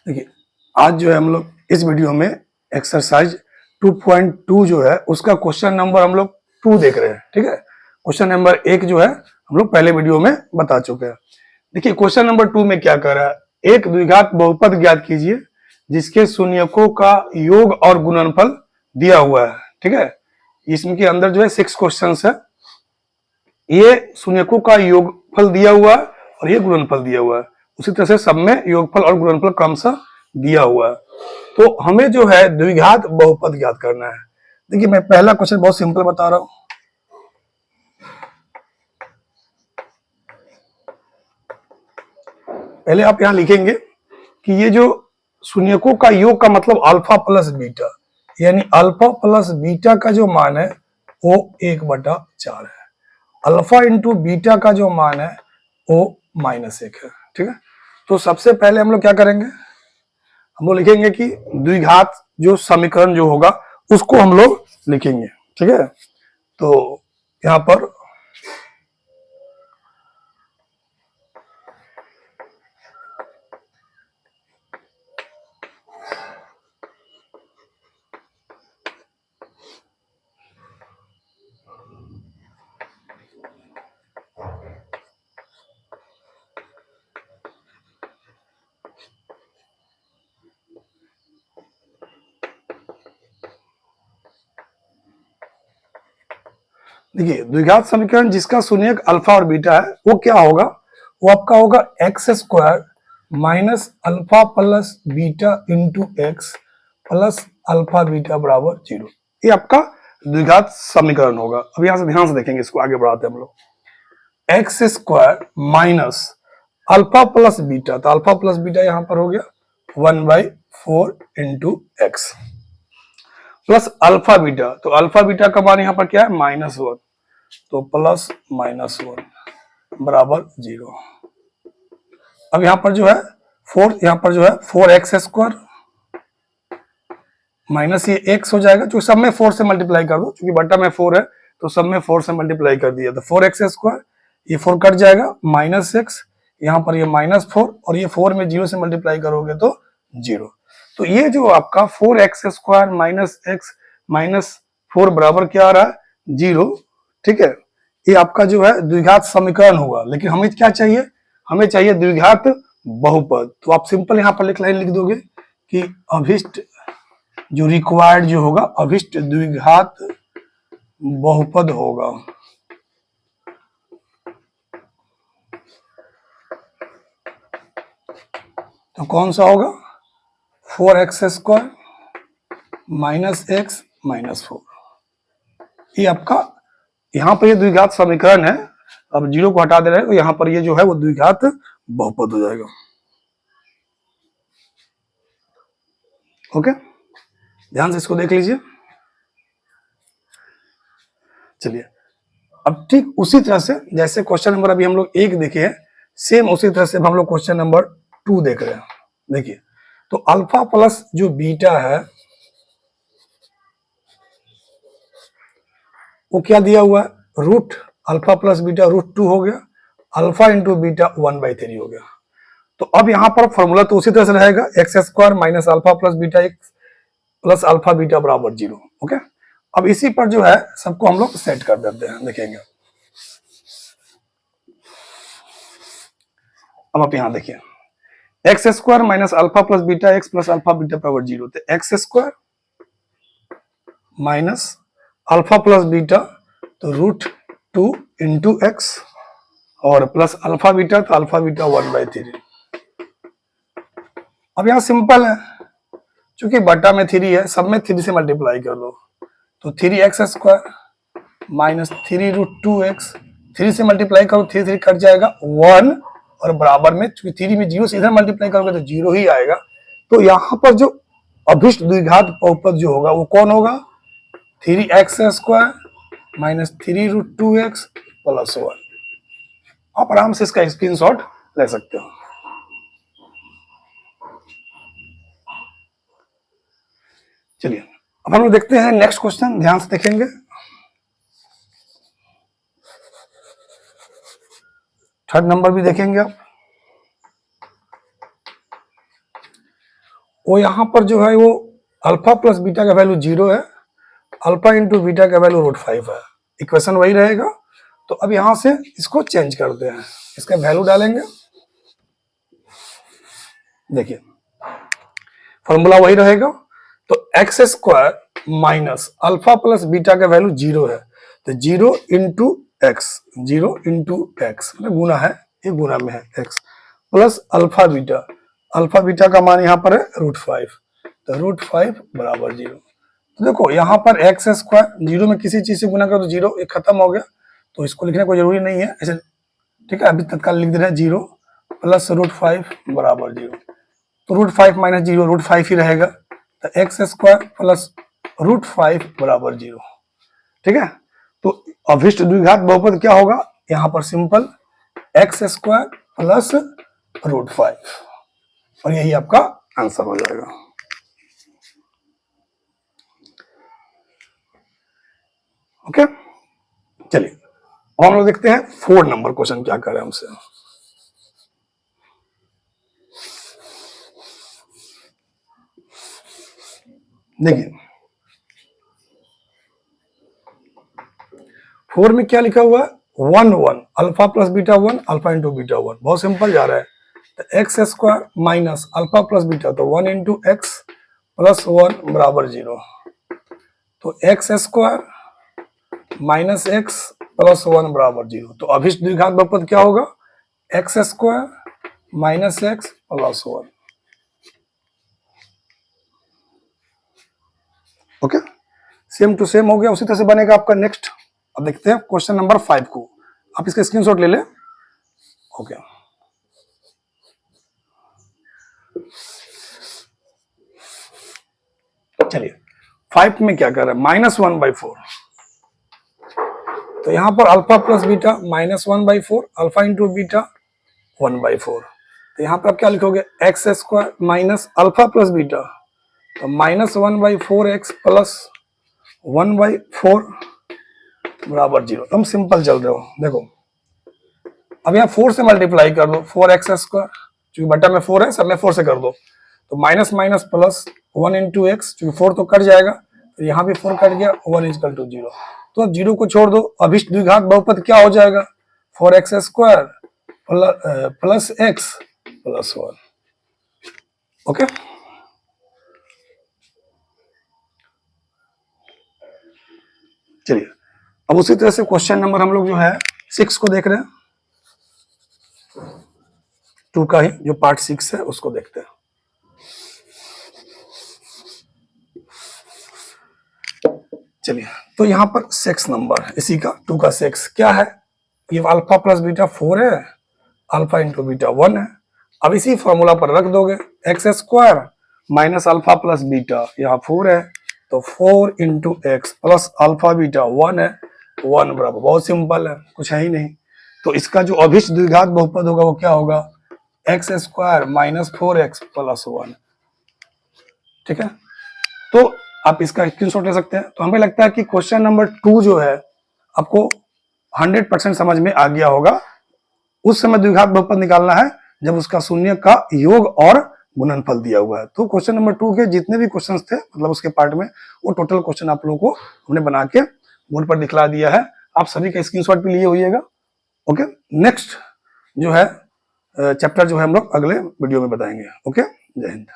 देखिए आज जो है हम लोग इस वीडियो में एक्सरसाइज 2.2 जो है उसका क्वेश्चन नंबर हम लोग 2 देख रहे हैं। ठीक है, क्वेश्चन नंबर 1 जो है हम लोग पहले वीडियो में बता चुके हैं। देखिए क्वेश्चन नंबर 2 में क्या कर रहा है, एक द्विघात बहुपद ज्ञात कीजिए जिसके शून्यकों का योग और गुणनफल दिया हुआ है। ठीक है, इसमें के अंदर जो है 6 क्वेश्चन है, ये शून्यकों का योगफल दिया हुआ है और ये गुणनफल दिया हुआ है। उसी तरह से सब में योगफल और गुणनफल क्रमशः दिया हुआ है। तो हमें जो है द्विघात बहुपद ज्ञात करना है। देखिए मैं पहला क्वेश्चन बहुत सिंपल बता रहा हूं। पहले आप यहां लिखेंगे कि ये जो शून्यकों का योग का मतलब अल्फा प्लस बीटा, यानी अल्फा प्लस बीटा का जो मान है वो 1/4 है। अल्फा इंटू बीटा का जो मान है वो -1 है। ठीक है, तो सबसे पहले हम लोग क्या करेंगे, हम लोग लिखेंगे कि द्विघात जो समीकरण जो होगा उसको हम लोग लिखेंगे। ठीक है, तो यहां पर देखिए द्विघात समीकरण जिसका शून्यक अल्फा और बीटा है वो क्या होगा, वो आपका होगा x² minus alpha plus beta into X plus alpha beta बराबर 0। ये आपका द्विघात समीकरण होगा। अब यहां से ध्यान से देखेंगे, इसको आगे बढ़ाते हैं हम लोग। x² minus alpha plus beta, तो अल्फा प्लस बीटा यहां पर हो गया 1/4 into X plus alpha beta, तो अल्फा बीटा का मान यहां पर क्या है -1, तो प्लस -1 बराबर 0। अब यहां पर जो है 4, यहां पर जो है 4x² माइनस ये x हो जाएगा, जो सब में 4 से मल्टीप्लाई कर दो, क्योंकि बट्टा में 4 है तो सब में 4 से मल्टीप्लाई कर दिया, तो 4x², ये 4 कट जाएगा, -x, यहां पर ये -4 और ये 4 में 0 से मल्टीप्लाई करोगे तो 0। तो ये जो आपका 4x² माइनस x माइनस 4 बराबर क्या आ रहा है 0। ठीक है, ये आपका जो है द्विघात समीकरण होगा। लेकिन हमें क्या चाहिए, हमें चाहिए द्विघात बहुपद। तो आप सिंपल यहां पर लाइन लिख दोगे कि अभिष्ट जो रिक्वायर्ड जो होगा अभिष्ट द्विघात बहुपद होगा। तो कौन सा होगा 4x² माइनस x माइनस 4। ये आपका यहां पर ये द्विघात समीकरण है। अब 0 को हटा दे रहे हैं तो यहां पर ये जो है वो द्विघात बहुपद हो जाएगा। ओके, ध्यान से इसको देख लीजिए। चलिए अब ठीक उसी तरह से जैसे क्वेश्चन नंबर अभी हम लोग 1 देखे हैं, सेम उसी तरह से हम लोग क्वेश्चन नंबर 2 देख रहे हैं। देखिए तो अल्फा प्लस जो बीटा है वो क्या दिया हुआ है, रूट अल्फा प्लस बीटा √2 हो गया, अल्फा इंटू बीटा 1/3 हो गया। तो अब यहां पर फॉर्मूला तो उसी तरह से रहेगा, x² minus alpha plus beta x plus alpha beta बराबर 0। ओके, अब इसी पर जो है सबको हम लोग सेट कर देते हैं, देखेंगे। अब आप यहां देखिए x² minus alpha plus beta x plus alpha beta बराबर 0, तो x² minus alpha plus beta तो √2 इंटू एक्स और प्लस अल्फा बीटा तो अल्फा बीटा 1/3। अब यहां सिंपल है, चूंकि बटा में 3 है, सब में 3 से मल्टीप्लाई कर दो, तो 3x² माइनस 3√2x, 3 से मल्टीप्लाई करो 3 3 कट जाएगा 1 और बराबर में, चूंकि 3 में 0 से इधर मल्टीप्लाई करोगे तो 0 ही आएगा। तो यहां पर जो अभिष्ट द्विघात बहुपद जो होगा वो कौन होगा, 3x² माइनस 3√2x प्लस 1। आप आराम से इसका स्क्रीनशॉट ले सकते हो। चलिए अब हम लोग देखते हैं नेक्स्ट क्वेश्चन, ध्यान से देखेंगे। थर्ड नंबर भी देखेंगे आप। वो यहाँ पर जो है वो अल्फा प्लस बीटा का वैल्यू 0 है, अल्फा इंटू बीटा का वैल्यू √5 है, इक्वेशन वही रहेगा। तो अब यहाँ से इसको चेंज करते हैं, इसका वैल्यू डालेंगे, देखिए फॉर्मूला वही रहेगा। तो X square minus alpha plus beta का वैल्यू 0 है, तो 0 इंटू एक्स, 0 इंटू एक्स मतलब गुना है, ये गुना में है एक्स प्लस अल्फा बीटा का मान यहाँ पर है √5, तो √5 बराबर 0। तो देखो यहाँ पर एक्स स्क्वायर 0 में किसी चीज से गुना करो तो 0, एक खत्म हो गया, तो इसको लिखने कोई जरूरी नहीं है ऐसे, ठीक है, अभी तत्काल लिख दे रहे हैं 0 प्लस √5 बराबर 0। तो √5 माइनस 0 √5 ही रहेगा, तो एक्स स्क्वायर प्लस √5 बराबर 0, ठीक है। तो अभिष्ट द्विघात बहुपद क्या होगा, यहाँ पर सिंपल एक्स स्क्वायर प्लस √5, और यही आपका आंसर हो जाएगा। ओके, चलिए अब हम लोग देखते हैं 4 नंबर क्वेश्चन क्या कर रहे हैं हमसे। देखिए 4 में क्या लिखा हुआ है, 1 1 alpha plus beta 1 alpha into beta 1, बहुत सिंपल जा रहा है। तो X square minus alpha plus beta, तो 1 इंटू एक्स प्लस 1 बराबर 0। तो X square minus X plus 1 बराबर 0। तो अभिष्ट द्विघात बहुपद क्या होगा, X square minus X plus 1। Okay, same to same हो गया, उसी तरह से बनेगा आपका नेक्स्ट। अब देखते हैं क्वेश्चन नंबर 5 को, आप इसका स्क्रीनशॉट ले लें। ओके, चलिए 5 में क्या कर रहा है, -1/4। तो यहां पर alpha plus beta -1/4 alpha into beta 1/4। तो यहां पर आप क्या लिखोगे, x square minus alpha plus beta, तो -1/4 एक्स प्लस 1/4 बराबर 0। तुम सिंपल चल रहे हो, देखो अब यहाँ 4 से मल्टीप्लाई कर दो, 4x स्क्वायर, क्योंकि बटा में 4 है, सब में 4 से कर दो, तो minus minus plus 1 into x, क्योंकि 4 तो कट जाएगा, तो यहाँ भी 4 कट गया, 1 इक्वल टू 0। तो अब 0 को छोड़ दो, अभिष्ट द्विघात बहुपद क्या हो जाएगा, 4x square plus x plus 1। Okay, चलिए अब उसी तरह से क्वेश्चन नंबर हम लोग जो है 6 को देख रहे हैं, 2 का ही जो पार्ट 6 है उसको देखते हैं। चलिए, तो यहाँ पर 6 नंबर इसी का 2 का 6 क्या है, ये अल्फा प्लस बीटा 4 है, अल्फा इंटू बीटा 1 है। अब इसी फॉर्मूला पर रख दोगे, x square minus alpha plus beta, यहाँ 4 है, तो 4 into X plus alpha beta 1 है, 1 बराबर, बहुत सिंपल है, कुछ है ही नहीं। तो इसका जो अभिष्ट द्विघात बहुपद होगा वो क्या होगा, X square minus 4x plus 1, ठीक है। तो आप इसका स्क्रीनशॉट ले सकते हैं। तो हमें लगता है कि क्वेश्चन नंबर 2 जो है आपको 100% समझ में आ गया होगा। उस समय द्विघात बहुपद निकालना है जब उसका शून्य का योग और गुणनफल दिया हुआ है। तो क्वेश्चन नंबर 2 के जितने भी क्वेश्चन थे, मतलब उसके पार्ट में, वो टोटल क्वेश्चन आप लोगों को हमने बना के बोर्ड पर दिखला दिया है। आप सभी का स्क्रीनशॉट भी लिए होइएगा। ओके, नेक्स्ट जो है चैप्टर जो है हम लोग अगले वीडियो में बताएंगे। ओके, जय हिंद।